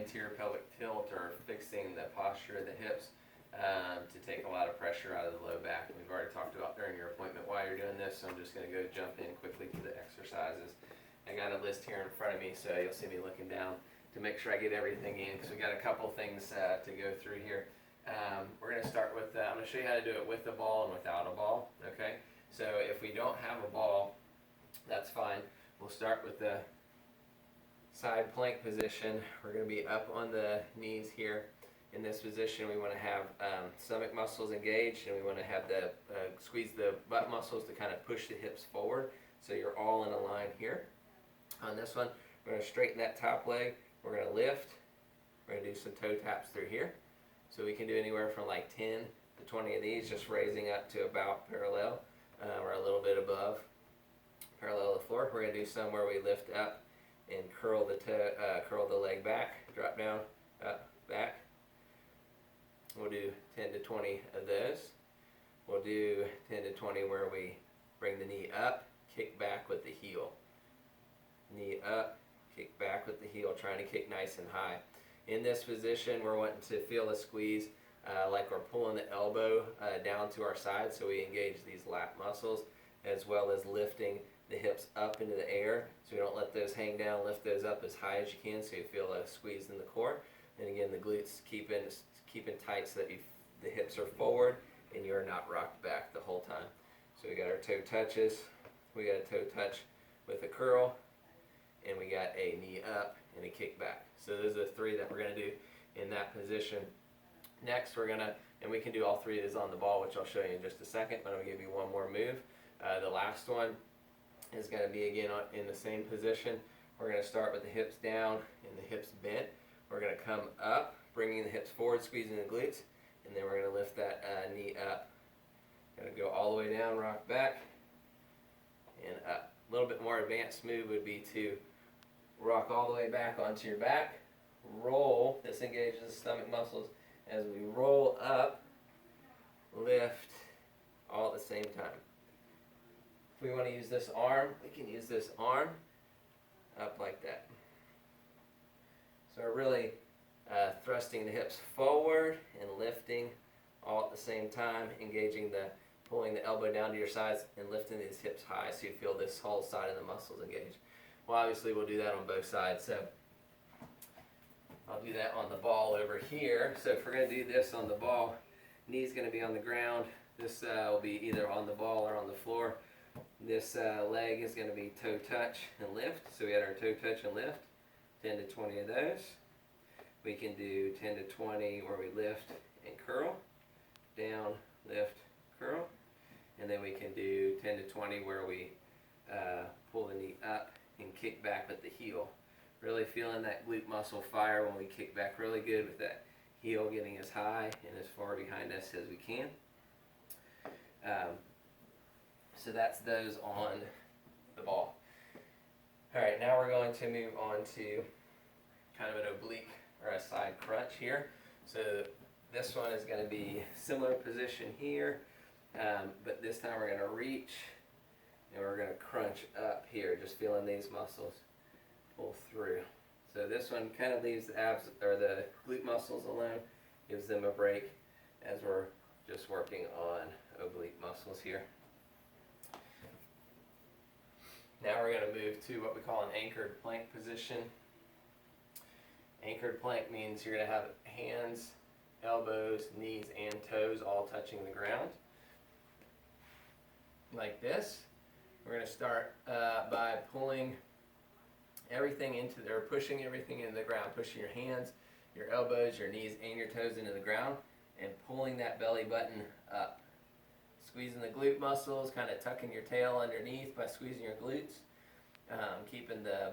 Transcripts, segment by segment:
anterior pelvic tilt or fixing the posture of the hips to take a lot of pressure out of the low back. We've already talked about during your appointment why you're doing this, so I'm just going to go jump in quickly to the exercises. I got a list here in front of me, so you'll see me looking down to make sure I get everything in, because we got a couple things to go through here. We're going to start with, I'm going to show you how to do it with a ball and without a ball, okay? So if we don't have a ball, that's fine. We'll start with the side plank position. We're going to be up on the knees here. In this position, we want to have stomach muscles engaged, and we want to have the squeeze the butt muscles to kind of push the hips forward, so you're all in a line here. On this one, we're going to straighten that top leg. We're going to lift. We're going to do some toe taps through here. So we can do anywhere from like 10 to 20 of these, just raising up to about parallel or a little bit above parallel to the floor. We're going to do some where we lift up and curl the leg back, drop down, up, back. We'll do 10 to 20 of those. We'll do 10 to 20 where we bring the knee up, kick back with the heel. Knee up, kick back with the heel, trying to kick nice and high. In this position, we're wanting to feel a squeeze like we're pulling the elbow down to our side, so we engage these lat muscles, as well as lifting the hips up into the air, so we don't let those hang down. Lift those up as high as you can so you feel a squeeze in the core. And again, the glutes keeping tight so that the hips are forward and you're not rocked back the whole time. So we got our toe touches, we got a toe touch with a curl, and we got a knee up and a kick back. So those are the three that we're going to do in that position. Next, we're going to, and we can do all three of these on the ball, which I'll show you in just a second, but I'm going to give you one more move. The last one is going to be again in the same position. We're going to start with the hips down and the hips bent. We're going to come up, bringing the hips forward, squeezing the glutes, and then we're going to lift that knee up. Going to go all the way down, rock back, and up. A little bit more advanced move would be to rock all the way back onto your back, roll. This engages the stomach muscles. As we roll up, lift, all at the same time. If we want to use this arm, we can use this arm up like that. So we're really thrusting the hips forward and lifting all at the same time, pulling the elbow down to your sides and lifting these hips high so you feel this whole side of the muscles engaged. Well, obviously we'll do that on both sides, so I'll do that on the ball over here. So if we're going to do this on the ball, knee's going to be on the ground. This will be either on the ball or on the floor. This leg is going to be toe touch and lift. So we had our toe touch and lift, 10 to 20 of those. We can do 10 to 20 where we lift and curl, down, lift, curl. And then we can do 10 to 20 where we pull the knee up and kick back with the heel. Really feeling that glute muscle fire when we kick back really good with that heel getting as high and as far behind us as we can. So that's those on the ball. Alright, now we're going to move on to kind of an oblique or a side crunch here. So this one is going to be similar position here, but this time we're going to reach and we're going to crunch up here, just feeling these muscles pull through. So this one kind of leaves the abs or the glute muscles alone, gives them a break as we're just working on oblique muscles here. Now we're going to move to what we call an anchored plank position. Anchored plank means you're going to have hands, elbows, knees, and toes all touching the ground like this. We're going to start by pulling everything pushing everything into the ground, pushing your hands, your elbows, your knees, and your toes into the ground, and pulling that belly button up. Squeezing the glute muscles, kind of tucking your tail underneath by squeezing your glutes, keeping the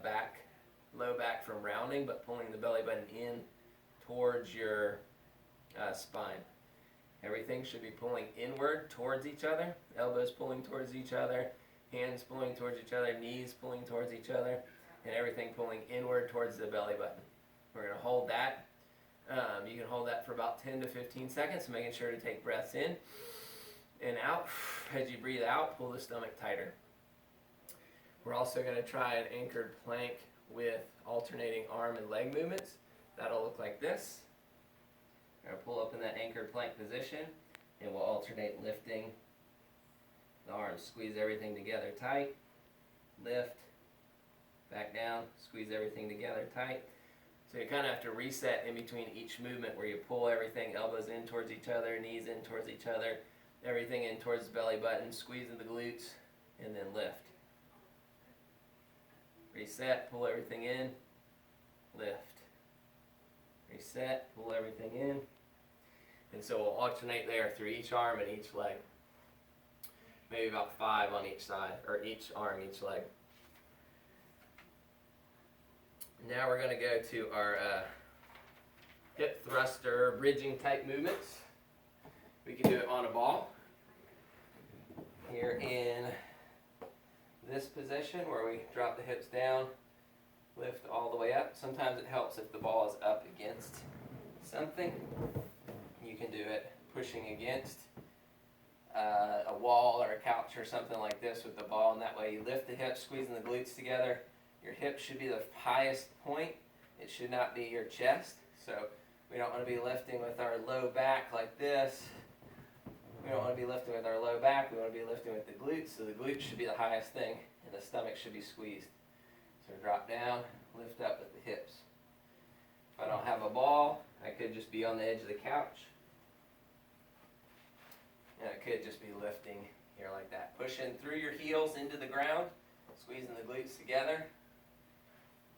low back from rounding, but pulling the belly button in towards your spine. Everything should be pulling inward towards each other, elbows pulling towards each other, hands pulling towards each other, knees pulling towards each other, and everything pulling inward towards the belly button. We're going to hold that. You can hold that for about 10 to 15 seconds, making sure to take breaths in and out. As you breathe out, pull the stomach tighter. We're also going to try an anchored plank with alternating arm and leg movements. That'll look like this. We're going to pull up in that anchored plank position, and we'll alternate lifting the arms. Squeeze everything together tight, lift, back down, squeeze everything together tight. So you kind of have to reset in between each movement where you pull everything, elbows in towards each other, knees in towards each other, everything in towards the belly button, squeezing the glutes, and then lift. Reset, pull everything in, lift. Reset, pull everything in. And so we'll alternate there through each arm and each leg. Maybe about 5 on each side, or each arm, each leg. Now we're going to go to our hip thruster bridging type movements. We can do it on a ball. Here in this position where we drop the hips down, lift all the way up. Sometimes it helps if the ball is up against something. You can do it pushing against a wall or a couch or something like this with the ball, and that way you lift the hips, squeezing the glutes together. Your hips should be the highest point. It should not be your chest. So we don't want to be lifting with our low back like this. We don't want to be lifting with our low back. We want to be lifting with the glutes. So the glutes should be the highest thing, and the stomach should be squeezed. So drop down, lift up with the hips. If I don't have a ball, I could just be on the edge of the couch. And I could just be lifting here like that. Pushing through your heels into the ground, squeezing the glutes together.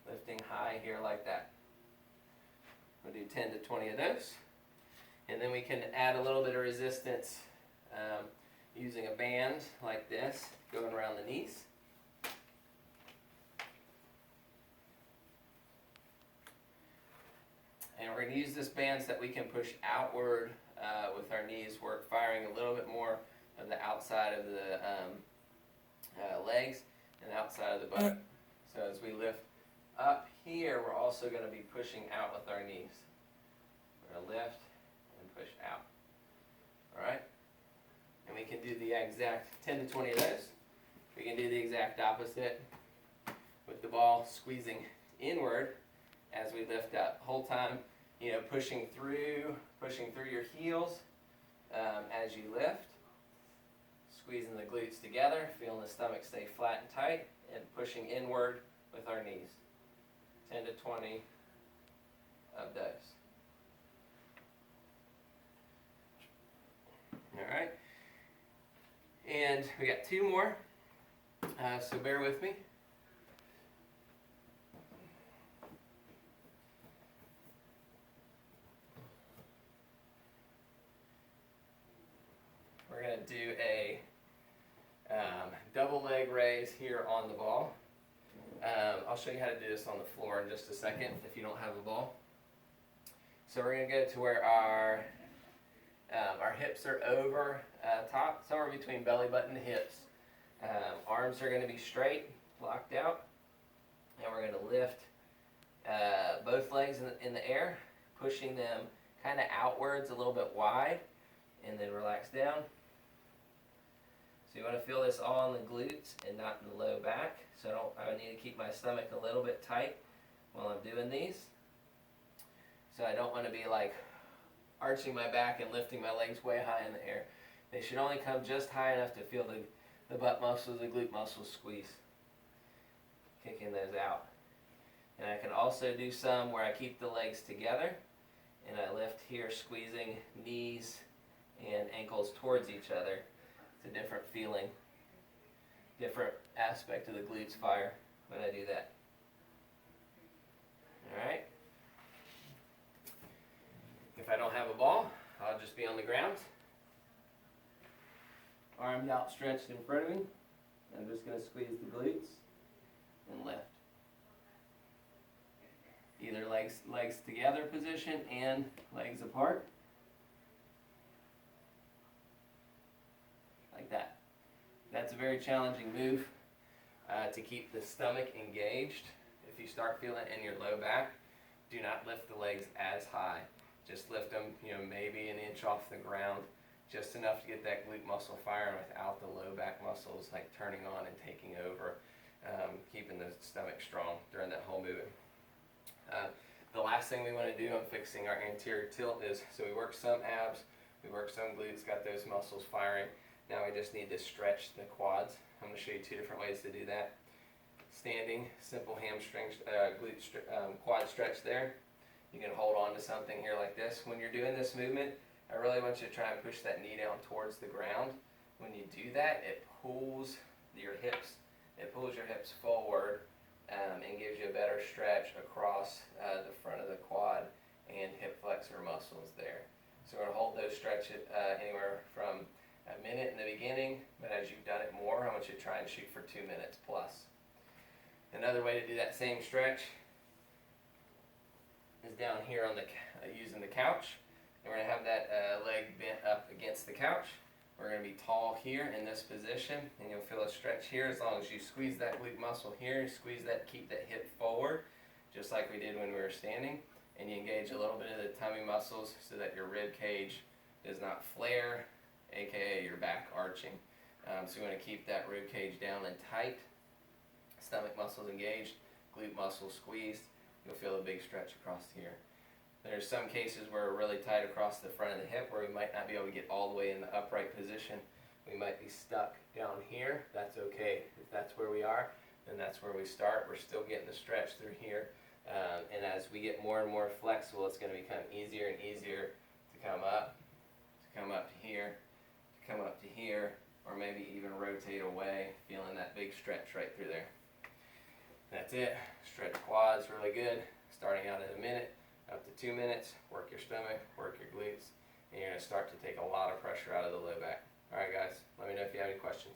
Lifting high here like that. We'll do 10 to 20 of those. And then we can add a little bit of resistance using a band like this, going around the knees. And we're going to use this band so that we can push outward with our knees, firing a little bit more of the outside of the legs and outside of the butt. So as we lift up here, we're also going to be pushing out with our knees. We're going to lift and push out. Alright? And we can do the exact 10 to 20 of those. We can do the exact opposite with the ball squeezing inward as we lift up. Whole time, pushing through your heels as you lift. Squeezing the glutes together, feeling the stomach stay flat and tight, and pushing inward with our knees. 10 to 20 of those. Alright. And we got 2 more, so bear with me. We're going to do a double leg raise here on the ball. I'll show you how to do this on the floor in just a second if you don't have a ball. So we're going to go to where our hips are over top, somewhere between belly button and hips. Arms are going to be straight, locked out, and we're going to lift both legs in the air, pushing them kind of outwards a little bit wide, and then relax down. So you want to feel this all in the glutes and not in the low back. So I need to keep my stomach a little bit tight while I'm doing these. So I don't want to be like arching my back and lifting my legs way high in the air. They should only come just high enough to feel the butt muscles, the glute muscles squeeze. Kicking those out. And I can also do some where I keep the legs together and I lift here, squeezing knees and ankles towards each other. It's a different feeling, different aspect of the glutes fire when I do that. Alright? If I don't have a ball, I'll just be on the ground. Arms outstretched in front of me. I'm just going to squeeze the glutes and lift. Either legs together position and legs apart. Like that. That's a very challenging move to keep the stomach engaged. If you start feeling it in your low back, do not lift the legs as high. Just lift them, maybe an inch off the ground, just enough to get that glute muscle firing without the low back muscles like turning on and taking over, keeping the stomach strong during that whole movement. The last last thing we want to do on fixing our anterior tilt is, so we work some abs, we work some glutes, got those muscles firing. Now we just need to stretch the quads. I'm going to show you 2 different ways to do that. Standing, simple hamstring, quad stretch there. You can hold on to something here like this. When you're doing this movement, I really want you to try and push that knee down towards the ground. When you do that, it pulls your hips. It pulls your hips forward and gives you a better stretch across the front of the quad and hip flexor muscles there. So we're going to hold those stretches anywhere from a minute in the beginning, but as you've done it more, I want you to try and shoot for 2 minutes plus. Another way to do that same stretch is down here on the using the couch. And we're going to have that leg bent up against the couch. We're going to be tall here in this position, and you'll feel a stretch here as long as you squeeze that glute muscle here, squeeze that, keep that hip forward, just like we did when we were standing, and you engage a little bit of the tummy muscles so that your rib cage does not flare, aka your back arching. So you want to keep that rib cage down and tight, stomach muscles engaged, glute muscles squeezed. You'll feel a big stretch across here. There's some cases where we're really tight across the front of the hip where we might not be able to get all the way in the upright position. We might be stuck down here. That's okay. If that's where we are, then that's where we start. We're still getting the stretch through here. And as we get more and more flexible, it's going to become easier and easier to come up to here, to come up to here, or maybe even rotate away, feeling that big stretch right through there. That's it. Stretch quads really good. Starting out in a minute, up to 2 minutes. Work your stomach, work your glutes, and you're going to start to take a lot of pressure out of the low back. Alright guys, let me know if you have any questions.